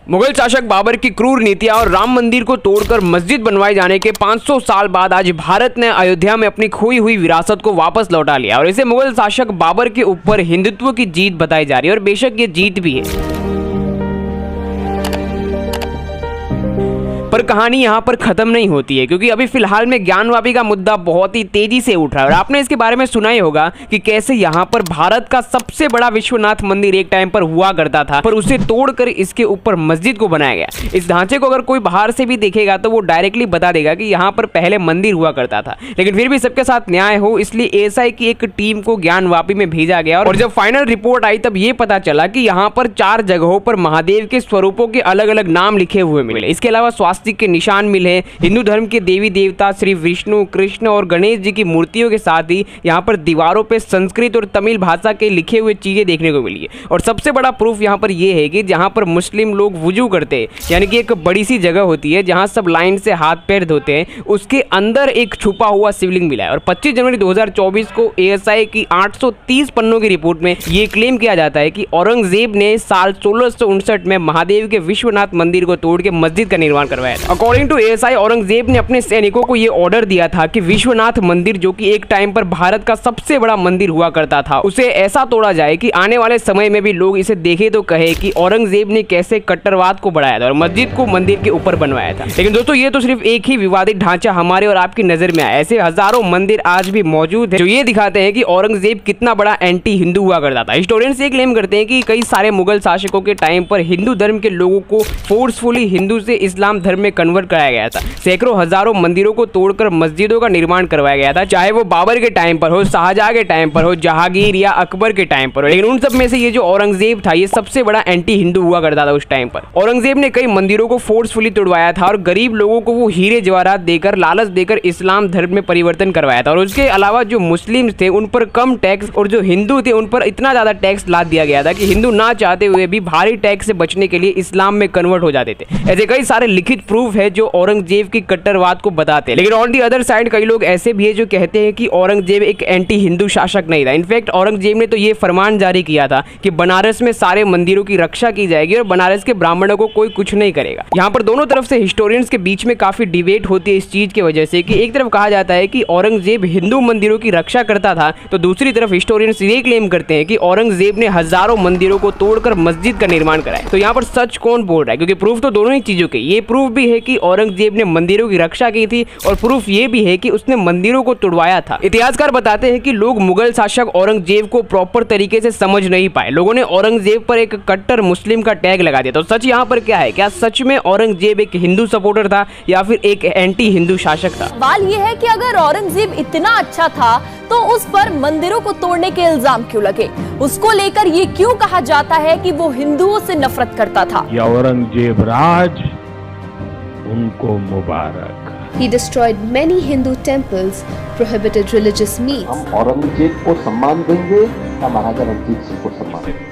मुगल शासक बाबर की क्रूर नीतियां और राम मंदिर को तोड़कर मस्जिद बनवाए जाने के 500 साल बाद आज भारत ने अयोध्या में अपनी खोई हुई विरासत को वापस लौटा लिया और इसे मुगल शासक बाबर के ऊपर हिंदुत्व की जीत बताई जा रही है। और बेशक ये जीत भी है, पर कहानी यहाँ पर खत्म नहीं होती है, क्योंकि अभी फिलहाल में ज्ञानवापी का मुद्दा बहुत ही तेजी से उठ रहा है। और आपने इसके बारे में सुना ही होगा कि कैसे यहाँ पर भारत का सबसे बड़ा विश्वनाथ मंदिर एक टाइम पर हुआ करता था, पर उसे तोड़कर इसके ऊपर मस्जिद को बनाया गया। इस ढांचे को अगर कोई बाहर से भी देखेगा तो वो डायरेक्टली बता देगा कि यहाँ पर पहले मंदिर हुआ करता था, लेकिन फिर भी सबके साथ न्याय हो इसलिए एएसआई की एक टीम को ज्ञानवापी में भेजा गया। और जब फाइनल रिपोर्ट आई तब ये पता चला कि यहाँ पर 4 जगहों पर महादेव के स्वरूपों के अलग अलग नाम लिखे हुए मिले। इसके अलावा स्वास्तिक के निशान मिले। हिंदू धर्म के देवी देवता श्री विष्णु, कृष्ण और गणेश जी की मूर्तियों के साथ ही यहाँ पर दीवारों पे संस्कृत और तमिल भाषा के लिखे हुए चीजें देखने को मिली है। और सबसे बड़ा प्रूफ यहाँ पर यह है कि जहाँ पर मुस्लिम लोग वुजू करते हैं, यानी कि एक बड़ी सी जगह होती है जहाँ सब लाइन से हाथ पैर धोते हैं, उसके अंदर एक छुपा हुआ शिवलिंग मिला है। और 25 जनवरी 2024 को एएसआई की 830 पन्नों की रिपोर्ट में ये क्लेम किया जाता है कि औरंगजेब ने साल 1659 में महादेव के विश्वनाथ मंदिर को तोड़ के मस्जिद का निर्माण करवाया था। अकॉर्डिंग टू एएसआई, औरंगजेब ने अपने सैनिकों को यह ऑर्डर दिया था कि विश्वनाथ मंदिर, जो कि एक टाइम पर भारत का सबसे बड़ा मंदिर हुआ करता था, उसे ऐसा तोड़ा जाए कि आने वाले समय में भी लोग इसे देखे तो कहे कि औरंगजेब ने कैसे कट्टरवाद को बढ़ाया था और मस्जिद को मंदिर के ऊपर बनवाया था। लेकिन दोस्तों, ये तो सिर्फ एक ही विवादित ढांचा हमारे और आपकी नजर में आया। ऐसे हजारों मंदिर आज भी मौजूद है जो ये दिखाते हैं कि औरंगजेब कितना बड़ा एंटी हिंदू हुआ करता था। हिस्टोरियंस ये क्लेम करते हैं कि कई सारे मुगल शासकों के टाइम पर हिंदू धर्म के लोगों को फोर्सफुली हिंदू से इस्लाम धर्म में कन्वर्ट कराया गया था। सैकड़ों हजारों मंदिरों को तोड़कर मस्जिदों का निर्माण करवाया गया था, चाहे वो बाबर के टाइम पर हो, शाहजहां के टाइम पर हो, जहांगीर या अकबर के टाइम पर हो। लेकिन उन सब में से ये जो औरंगजेब था, ये सबसे बड़ा एंटी हिंदू हुआ करता था उस टाइम पर। औरंगजेब ने कई मंदिरों को फोर्सफुली तोड़वाया था और गरीब लोगों को वो हीरे जवाहरात देकर, लालच देकर इस्लाम धर्म में परिवर्तन करवाया था। और उसके अलावा जो मुस्लिम थे उन पर कम टैक्स और जो हिंदू थे उन पर इतना ज्यादा टैक्स लाद दिया गया था कि हिंदू ना चाहते हुए भी भारी टैक्स से बचने के लिए इस्लाम में कन्वर्ट हो जाते थे। ऐसे कई सारे लिखित प्रूफ है जो औरंगजेब की कट्टरवाद को बताते हैं। लेकिन ऑन दी अदर साइड कई लोग ऐसे भी है जो कहते हैं कि औरंगजेब एक एंटी हिंदू शासक नहीं था। इनफैक्ट औरंगजेब ने तो ये फरमान जारी किया था कि बनारस में सारे मंदिरों की रक्षा की जाएगी और बनारस के ब्राह्मणों को कोई कुछ नहीं करेगा। यहाँ पर दोनों तरफ से हिस्टोरियंस के बीच में काफी डिबेट होती है इस चीज की वजह से कि एक तरफ कहा जाता है कि औरंगजेब हिंदू मंदिरों की रक्षा करता था, तो दूसरी तरफ हिस्टोरियंस ये क्लेम करते हैं कि औरंगजेब ने हजारों मंदिरों को तोड़कर मस्जिद का निर्माण कराया। तो यहाँ पर सच कौन बोल रहा है, क्योंकि प्रूफ तो दोनों ही चीजों के। ये प्रूफ भी है कि औरंगजेब ने मंदिरों की रक्षा की थी और प्रूफ ये भी है कि उसने मंदिरों को तोड़वाया था। इतिहासकार बताते हैं कि लोग मुगल शासक औरंगजेब को प्रॉपर तरीके से समझ नहीं पाए। लोगों ने औरंगजेब पर एक कट्टर मुस्लिम का टैग लगा दिया। तो सच यहाँ पर क्या है? क्या सच में औरंगजेब एक हिंदू सपोर्टर था या फिर एक एंटी हिंदू शासक था? सवाल ये है कि अगर औरंगजेब इतना अच्छा था तो उस पर मंदिरों को तोड़ने के इल्जाम क्यों लगे? उसको लेकर ये क्यों कहा जाता है कि वो हिंदुओं से नफरत करता था? या औरंगजेब राज उनको मुबारक। He destroyed many Hindu temples, prohibited religious meats. हम औरंगजेब को सम्मान देंगे या महाराजा रणजीत सिंह को सम्मान देंगे?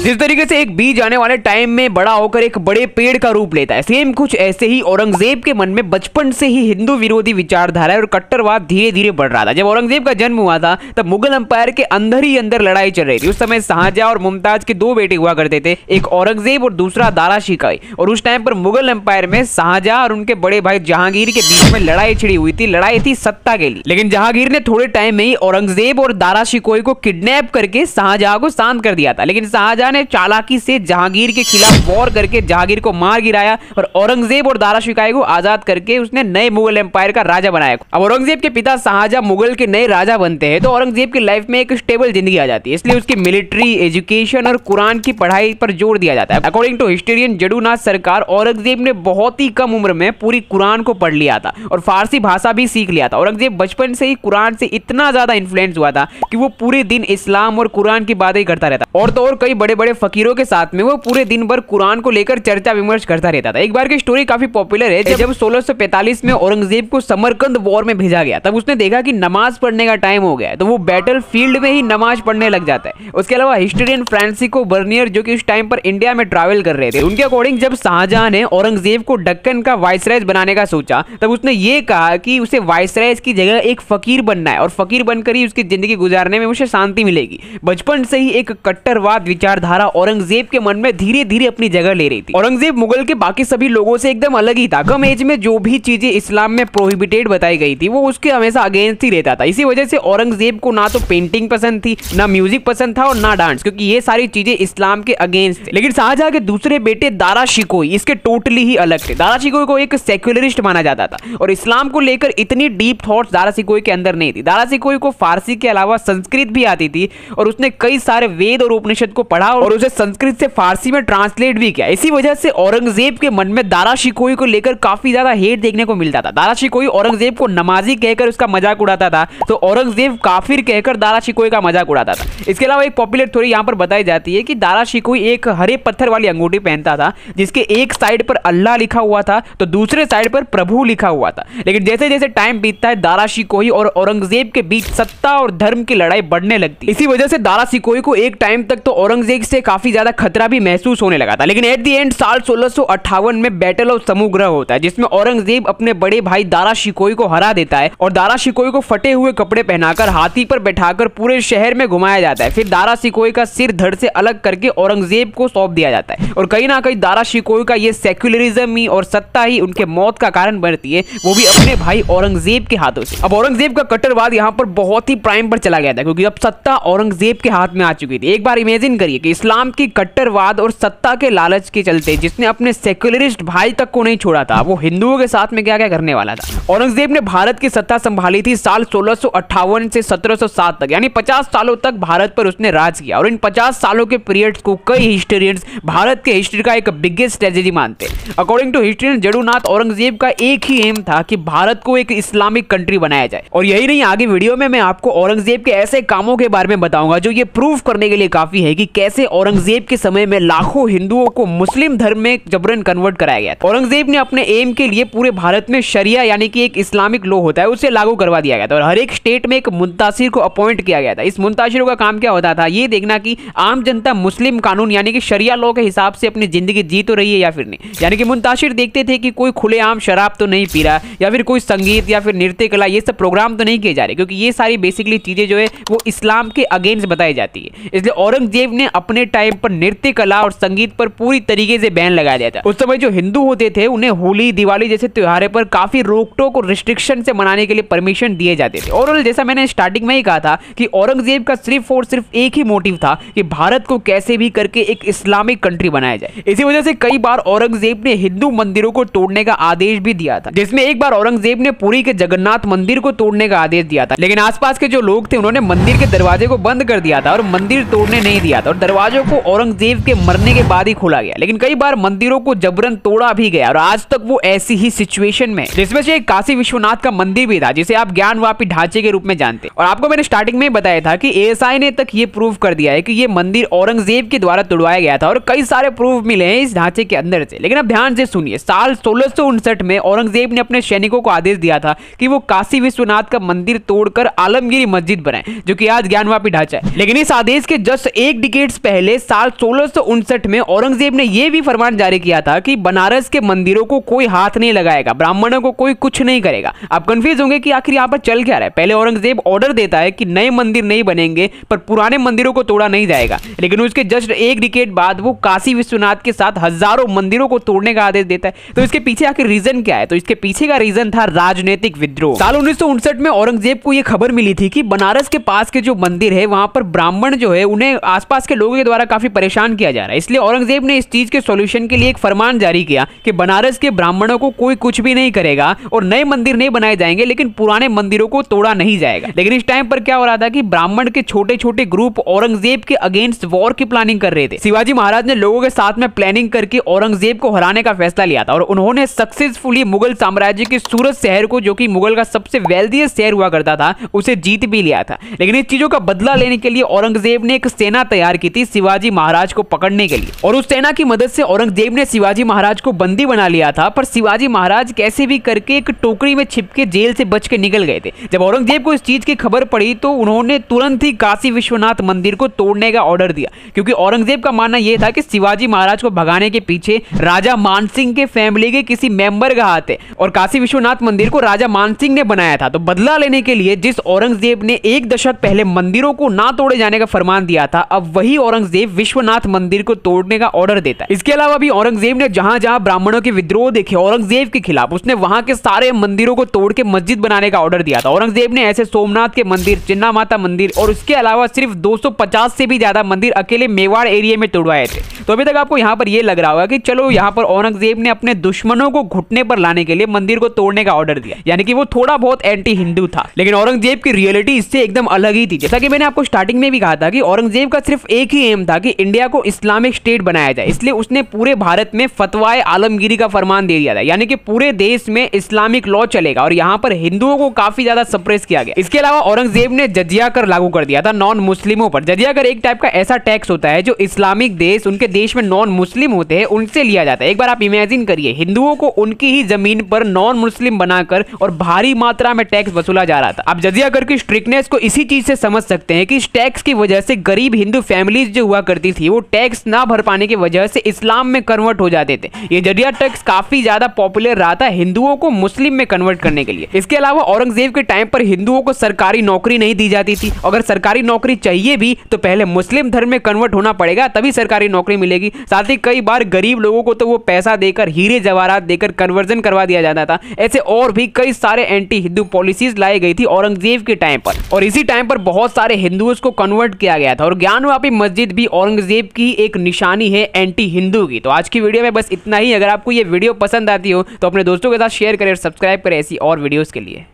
जिस तरीके से एक बीज आने वाले टाइम में बड़ा होकर एक बड़े पेड़ का रूप लेता है, सेम कुछ ऐसे ही औरंगजेब के मन में बचपन से ही हिंदू विरोधी विचारधारा और कट्टरवाद धीरे धीरे बढ़ रहा था। जब औरंगजेब का जन्म हुआ था तब मुगल एम्पायर के अंदर ही अंदर लड़ाई चल रही थी। उस समय शाहजहां और मुमताज के 2 बेटे हुआ करते थे, एक औरंगजेब और दूसरा दारा शिकाई। और उस टाइम पर मुगल एम्पायर में शाहजहां और उनके बड़े भाई जहांगीर के बीच में लड़ाई छिड़ी हुई थी। लड़ाई थी सत्ता के लिए। लेकिन जहांगीर ने थोड़े टाइम में ही औरंगजेब और दारा शिकोई को किडनैप करके शाहजहां को शांत कर दिया था। लेकिन शाहजहां ने चालाकी से जहांगीर के खिलाफ वॉर करके जहांगीर को मार गिराया और औरंगजेब और दारा शिकाई को आजाद करके उसने नए मुगल एम्पायर का राजा बनाया। अब औरंगजेब के पिता शाहजहां मुगल के नए राजा बनते हैं तो औरंगजेब की लाइफ में एक स्टेबल जिंदगी आ जाती है, इसलिए उसकी मिलिट्री, एजुकेशन और कुरान की पढ़ाई पर जोर दिया जाता है। अकॉर्डिंग टू हिस्टोरियन जडूनाथ सरकार, औरंगजेब ने बहुत ही कम उम्र में पूरी कुरान को पढ़ लिया था और फारसी भाषा भी सीख लिया था। औरंगजेब बचपन से ही कुरान से इतना ज्यादा इन्फ्लुएंस हुआ था कि वो पूरे दिन इस्लाम और कुरान की बातें करता रहता। और तो और कई बड़े बड़े फकीरों के साथ में वो पूरे दिन भर कुरान को लेकर चर्चा विमर्श करता रहता था। एक बार की स्टोरी काफी पॉपुलर है। जब 1645 में औरंगजेब को समरकंद वॉर में भेजा गया तब उसने देखा कि नमाज पढ़ने का टाइम हो गया है, तो वो बैटल फील्ड में ही नमाज पढ़ने लग जाता है। उसके अलावा हिस्टोरियन फ्रांसिस्को बर्नियर, जो कि उस टाइम पर इंडिया में ट्रैवल कर रहे थे, उनके अकॉर्डिंग जब शाहजहां ने औरंगजेब को दक्कन का वाइसराय बनाने का सोचा तब उसने ये कहा कि उसे वाइसराय की जगह एक फकीर बनना है और फकीर बनकर ही उसकी जिंदगी जिंदगी गुजारने में मुझे शांति मिलेगी। बचपन से ही एक कट्टरवाद विचारधारा औरंगजेब के मन में धीरे धीरे अपनी जगह ले रही थी। औरंगजेब मुगल के बाकी सभी लोगों से एकदम अलग ही था। कम एज में जो भी चीजें इस्लाम में प्रोहिबिटेड बताई गई थी वो उसके हमेशा अगेंस्ट ही रहता था। इसी वजह से औरंगजेब को ना तो पेंटिंग पसंद थी, ना म्यूजिक पसंद था और ना डांस, क्योंकि ये सारी चीजें इस्लाम के अगेंस्ट थे। लेकिन शाहजहां के दूसरे बेटे दारा शिकोही इसके टोटली ही अलग थे। दारा शिकोही को एक सेक्युलरिस्ट माना जाता था और इस्लाम को लेकर इतनी डीप थॉट्स दारा शिकोही के अंदर नहीं थी। दारा शिकोही को फारसी के अलावा संस्कृत भी आती थी और उसने कई सारे वेद और उपनिषद को पढ़ा और उसे संस्कृत से फारसी में ट्रांसलेट भी किया। इसी वजह से औरंगजेब के मन में दारा शिकोही को लेकर काफी ज्यादा हेट देखने को मिलता था। दारा शिकोही औरंगजेब को नमाजी कहकर उसका मजाक उड़ाता था, तो औरंगजेब काफिर कहकर दारा शिकोही का मजाक उड़ाता था। इसके अलावा एक पॉपुलर थ्योरी यहाँ पर बताई जाती है कि दारा शिकोही एक हरे पत्थर वाली अंगूठी पहनता था जिसके एक साइड पर अल्लाह लिखा हुआ था तो दूसरे साइड पर प्रभु लिखा हुआ था। लेकिन जैसे जैसे टाइम बीतता है दारा शिकोही और औरंगजेब के बीच सत्ता और धर्म की लड़ाई बढ़ने लगती। इसी वजह से दारा शिकोही को एक टाइम तक तो औरंगजेब से काफी ज्यादा खतरा भी महसूस होने लगा था। लेकिन एट द एंड साल 1658 में बैटल ऑफ समुग्रह होता है जिसमें औरंगजेब अपने बड़े भाई दारा शिकोही को हरा देता है और दारा शिकोही को फटे हुए कपड़े पहनाकर हाथी पर बैठाकर पूरे शहर में घुमाया जाता है। फिर दारा शिकोही का सिर धड़ से अलग करके औरंगजेब को सौंप दिया जाता है और कहीं ना कहीं दारा शिकोही का ये सेक्युलरिज्म ही और सत्ता ही उनके मौत का कारण बनती है, वो भी अपने भाई औरंगजेब के हाथों से। अब औरंगजेब का कट्टरवाद यहाँ पर बहुत ही प्राइम पर चला गया था क्योंकि अब सत्ता औरंगजेब के हाथ में आ चुकी थी। एक बार इमेजिन करिए कि इस्लाम की कट्टरवाद और सत्ता के लालच के चलते जिसने अपने सेक्युलरिस्ट भाई तक को नहीं छोड़ा था वो हिंदुओं के साथ में क्या क्या करने वाला था। औरंगजेब ने भारत की सत्ता संभाली थी साल 1658 से 1707 तक, यानी 50 सालों तक भारत पर उसने राज किया और इन 50 सालों के पीरियड्स को कई हिस्टोरियंस भारत के हिस्ट्री का एक बिगेस्ट ट्रेजेडी मानते हैं। अकॉर्डिंग टू हिस्टोरियन जड़ूनाथ, औरंगजेब का एक ही एम था कि भारत को एक इस्लामिक कंट्री बनाया जाए। और यही नहीं, आगे वीडियो में मैं आपको औरंगजेब के ऐसे कामों के बारे में बताऊंगा जो ये प्रूव करने के लिए काफी है कि कैसे औरंगजेब के समय में लाखों हिंदुओं को मुस्लिम धर्म में जबरन कन्वर्ट कराया गया। औरंगजेब ने अपने एम के लिए पूरे भारत में शरिया यानी कि एक इस्लामिक लॉ होता है उसे लागू करवा दिया गया था और हर एक स्टेट में एक मुंतासिर को अपॉइंट किया गया था। इस मुंतासिरों का काम क्या होता था, ये देखना कि आम जनता मुस्लिम कानून यानी कि शरिया लॉ के हिसाब से अपनी जिंदगी जी तो रही है या फिर नहीं। यानी कि मुंतासिर देखते थे कि कोई खुलेआम शराब तो नहीं पी रहा या फिर कोई संगीत या फिर नृत्य कला ये सब प्रोग्राम तो नहीं किए जा रहे, क्योंकि ये सारी बेसिकली चीजें जो है वो इस्लाम के अगेंस्ट बताई जाती है। इसलिए औरंगजेब ने अपने टाइम पर नृत्य कला और संगीत पर पूरी तरीके से बैन लगा दिया था। उस समय जो हिंदू होते थे उन्हें होली, दिवाली जैसे त्योहारों पर काफी रोक टोक और रिस्ट्रिक्शन से मनाने के लिए परमिशन दिए जाते थे। ओवरऑल जैसा मैंने स्टार्टिंग में ही कहा था कि औरंगजेब का सिर्फ और सिर्फ एक ही मोटिव था कि भारत को कैसे भी करके एक इस्लामिक कंट्री बनाया जाए। इसी वजह से कई बार औरंगजेब ने हिंदू मंदिरों को तोड़ने का आदेश भी दिया था, जिसमें एक बार औरंगजेब ने पुरी के जगन्नाथ मंदिर को तोड़ने का आदेश दिया था। लेकिन आसपास के जो लोग थे उन्होंने मंदिर के दरवाजे को बंद कर दिया था और मंदिर तोड़ने नहीं दिया था और दरवाजों को औरंगजेब के मरने के बाद ही खोला गया। लेकिन कई बार मंदिरों को जबरन तोड़ा भी गया और आज तक वो ऐसी ही सिचुएशन में, जिसमें से एक काशी विश्वनाथ का मंदिर भी था जिसे आप ज्ञानवापी ढांचे के रूप में जानते हैं। और आपको मैंने स्टार्टिंग में बताया था कि एएसआई ने तक ये प्रूव कर दिया है कि ये मंदिर औरंगजेब के द्वारा तोड़वाया गया था और कई सारे प्रूफ मिले हैं इस ढांचे के अंदर से। लेकिन अब ध्यान से सुनिए, साल 1659 में औरंगजेब ने अपने सैनिकों को आदेश दिया था कि वो काशी विश्वनाथ का मंदिर तोड़कर आलमगीरी मस्जिद बनाएं, जो कि आज ज्ञानवापी ढांचा है। लेकिन इस आदेश के जस्ट एक डिकेड्स पहले साल 1659 में औरंगजेब ने यह भी फरमान जारी किया था कि बनारस के मंदिरों को कोई हाथ नहीं लगाएगा, ब्राह्मणों को कोई कुछ नहीं करेगा। आप कंफ्यूज होंगे कि आखिर यहाँ पर चल क्या रहा है। पहले औरंगजेब ऑर्डर देता है कि नए मंदिर नहीं बनेंगे पर पुराने मंदिरों को तोड़ा नहीं जाएगा, लेकिन उसके जस्ट एक डिकेड बाद वो काशी विश्वनाथ के साथ हजारों मंदिरों को तोड़ने का आदेश देता है। तो इसके पीछे आखिर रीजन क्या है? तो इसके पीछे का रीजन था राजनीतिक विद्रोह। साल 1959 में औरंगजेब को यह खबर मिली थी कि बनारस के पास के जो मंदिर है वहां पर ब्राह्मण जो है उन्हें आसपास के लोगों के द्वारा काफी परेशान किया जा रहा है। इसलिए औरंगजेब ने इस चीज के सॉल्यूशन के लिए एक फरमान जारी किया कि बनारस के ब्राह्मणों को कोई कुछ भी नहीं करेगा और नए मंदिर नहीं बनाए जाएंगे, लेकिन पुराने मंदिरों को तोड़ा नहीं जाएगा। लेकिन इस टाइम पर क्या हो रहा था कि ब्राह्मण के छोटे छोटे ग्रुप औरंगजेब के अगेंस्ट वॉर की प्लानिंग कर रहे थे। शिवाजी महाराज ने लोगों के साथ में प्लानिंग करके औरंगजेब को हराने का फैसला लिया था और उन्होंने सक्सेसफुली मुगल साम्राज्य के सूरत शहर को, जो कि मुगल का सबसे वेल्दीएस्ट शहर हुआ करता था, उसे जीत भी लिया था। लेकिन इस चीजों का बदला लेने के लिए औरंगजेब ने एक सेना तैयार की थी शिवाजी महाराज को पकड़ने के लिए, और उस सेना की मदद से औरंगजेब ने शिवाजी महाराज को बंदी बना लिया था। पर शिवाजी महाराज कैसे भी करके एक टोकरी में छिपके जेल से बच के निकल गए थे। जब औरंगजेब को इस चीज की खबर पड़ी तो उन्होंने तुरंत ही काशी विश्वनाथ मंदिर को तोड़ने का ऑर्डर दिया, क्योंकि औरंगजेब का मानना यह था कि शिवाजी महाराज को भगाने के पीछे राजा मानसिंह के फैमिली के किसी मेंबर का हाथ है और काशी विश्वनाथ मंदिर को राजा मानसिंह ने बनाया था। तो बदला लेने के लिए जिस औरंगजेब ने एक दशक पहले मंदिरों को ना तोड़े जाने का फरमान दिया था, अब वही औरंगजेब विश्वनाथ मंदिर को तोड़ने का ऑर्डर देता है। इसके अलावा भी औरंगजेब ने जहां जहां ब्राह्मणों के विद्रोह देखे औरंगजेब के खिलाफ, उसने वहां के सारे मंदिरों को तोड़ के मस्जिद बनाने का ऑर्डर दिया था। औरंगजेब ने ऐसे सोमनाथ के मंदिर, चिन्ना माता मंदिर और उसके अलावा सिर्फ 250 से भी ज्यादा मंदिर अकेले मेवाड़ एरिया में तोड़वाए थे। तो अभी तक आपको यहाँ पर यह लग रहा होगा कि चलो यहाँ पर औरंगजेब ने अपने दुश्मनों को घुटने पर लाने के लिए मंदिर को तोड़ने का ऑर्डर दिया, यानी कि वो थोड़ा बहुत एंटी हिंदू था। लेकिन औरंगजेब की रियलिटी इससे एकदम अलग ही थी। जैसा कि मैंने आपको स्टार्टिंग में भी कहा था कि औरंगजेब का सिर्फ एक ही एम था कि इंडिया को इस्लामिक स्टेट बनाया जाए, इसलिए उसने पूरे भारत में फतवाए आलमगीरी का फरमान दे दिया था, यानी कि पूरे देश में इस्लामिक लॉ चलेगा और यहाँ पर हिंदुओं को काफी ज्यादा सप्रेस किया गया। इसके अलावा औरंगजेब ने जजिया कर लागू कर दिया था नॉन मुस्लिमों पर। जजिया कर एक टाइप का ऐसा टैक्स होता है जो इस्लामिक देश, उनके देश में नॉन मुस्लिम होते हैं, उनसे लिया जाता है। एक बार आप इमेजिन करिए, हिंदुओं को उनकी ही जमीन पर नॉन मुस्लिम बनाकर और भारी मात्रा में टैक्स वसूला जा रहा था। आप जजिया कर की स्ट्रिक्टनेस को इसी चीज से समझ सकते हैं कि इस टैक्स की वजह से गरीब हिंदू फैमिलीज जो हुआ करती थी वो टैक्स ना भर पाने की वजह से इस्लाम में कन्वर्ट हो जाते थे। ये जजिया टैक्स काफी ज्यादा पॉपुलर रहा था हिंदुओं को मुस्लिम में कन्वर्ट करने के लिए। इसके अलावा औरंगजेब के टाइम पर हिंदुओं को सरकारी नौकरी नहीं दी जाती थी। अगर सरकारी नौकरी चाहिए भी तो पहले मुस्लिम धर्म में कन्वर्ट होना पड़ेगा, तभी सरकारी नौकरी मिलेगी। साथ ही कई बार गरीब लोगों को तो वो पैसा देकर, हीरे जवाहरात देकर कन्वर्जन करवा दिया जाता था। ऐसे और भी कई सारे एंटी हिंदू पॉलिसीज लाई गई थी औरंगजेब के टाइम पर, और इसी टाइम पर बहुत सारे हिंदुओं को कन्वर्ट किया गया था। और ज्ञानवापी मस्जिद भी औरंगजेब की एक निशानी है एंटी हिंदू की। तो आज की वीडियो में बस इतना ही। अगर आपको ये वीडियो पसंद आती हो तो अपने दोस्तों के साथ शेयर करें और सब्सक्राइब करें ऐसी और वीडियोस के लिए।